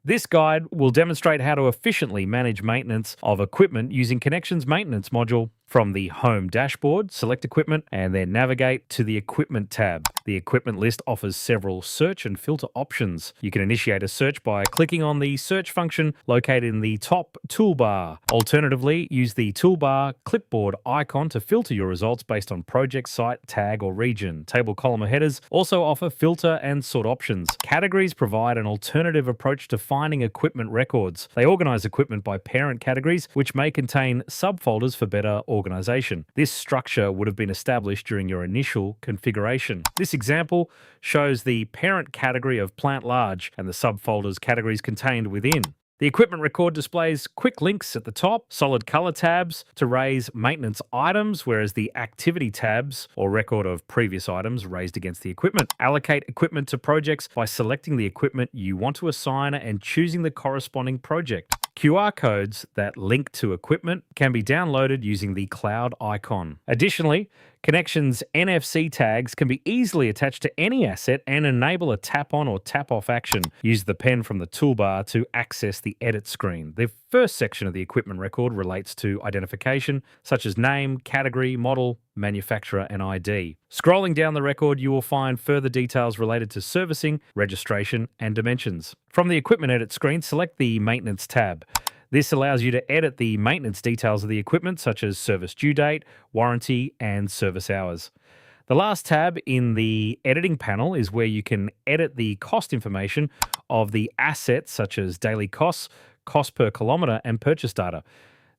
This guide will demonstrate how to efficiently manage maintenance of equipment using Kynnection's maintenance module. From the Home dashboard, select Equipment and then navigate to the Equipment tab. The equipment list offers several search and filter options. You can initiate a search by clicking on the search function located in the top toolbar. Alternatively, use the toolbar Clipboard icon to filter your results based on project, site, tag, or region. Table, column, or headers also offer filter and sort options. Categories provide an alternative approach to finding equipment records. They organize equipment by parent categories, which may contain subfolders for better organization. This structure would have been established during your initial configuration. This example shows the parent category of plant large and the subfolders categories contained within. The equipment record displays quick links at the top, solid color tabs to raise maintenance items, whereas the activity tabs or record of previous items raised against the equipment. Allocate equipment to projects by selecting the equipment you want to assign and choosing the corresponding project. QR codes that link to equipment can be downloaded using the cloud icon. Additionally, Kynnection's NFC tags can be easily attached to any asset and enable a tap-on or tap-off action. Use the pen from the toolbar to access the edit screen. The first section of the equipment record relates to identification, such as name, category, model, manufacturer, and ID. Scrolling down the record, you will find further details related to servicing, registration, and dimensions. From the equipment edit screen, select the Maintenance tab. This allows you to edit the maintenance details of the equipment, such as service due date, warranty, and service hours. The last tab in the editing panel is where you can edit the cost information of the assets, such as daily costs, cost per kilometre, and purchase data.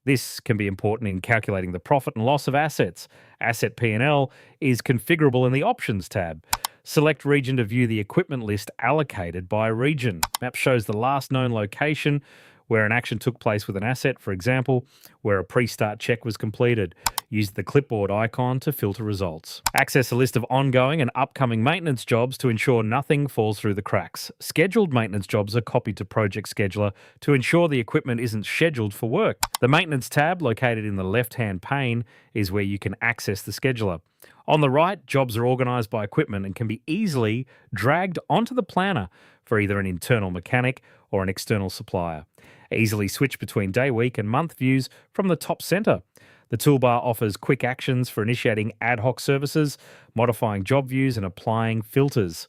This can be important in calculating the profit and loss of assets. Asset P&L is configurable in the Options tab. Select region to view the equipment list allocated by region. Map shows the last known location where an action took place with an asset, for example, where a pre-start check was completed. Use the clipboard icon to filter results. Access a list of ongoing and upcoming maintenance jobs to ensure nothing falls through the cracks. Scheduled maintenance jobs are copied to Project Scheduler to ensure the equipment isn't scheduled for work. The Maintenance tab, located in the left-hand pane, is where you can access the scheduler. On the right, jobs are organized by equipment and can be easily dragged onto the planner for either an internal mechanic or an external supplier. Easily switch between day, week, and month views from the top center. The toolbar offers quick actions for initiating ad hoc services, modifying job views, and applying filters.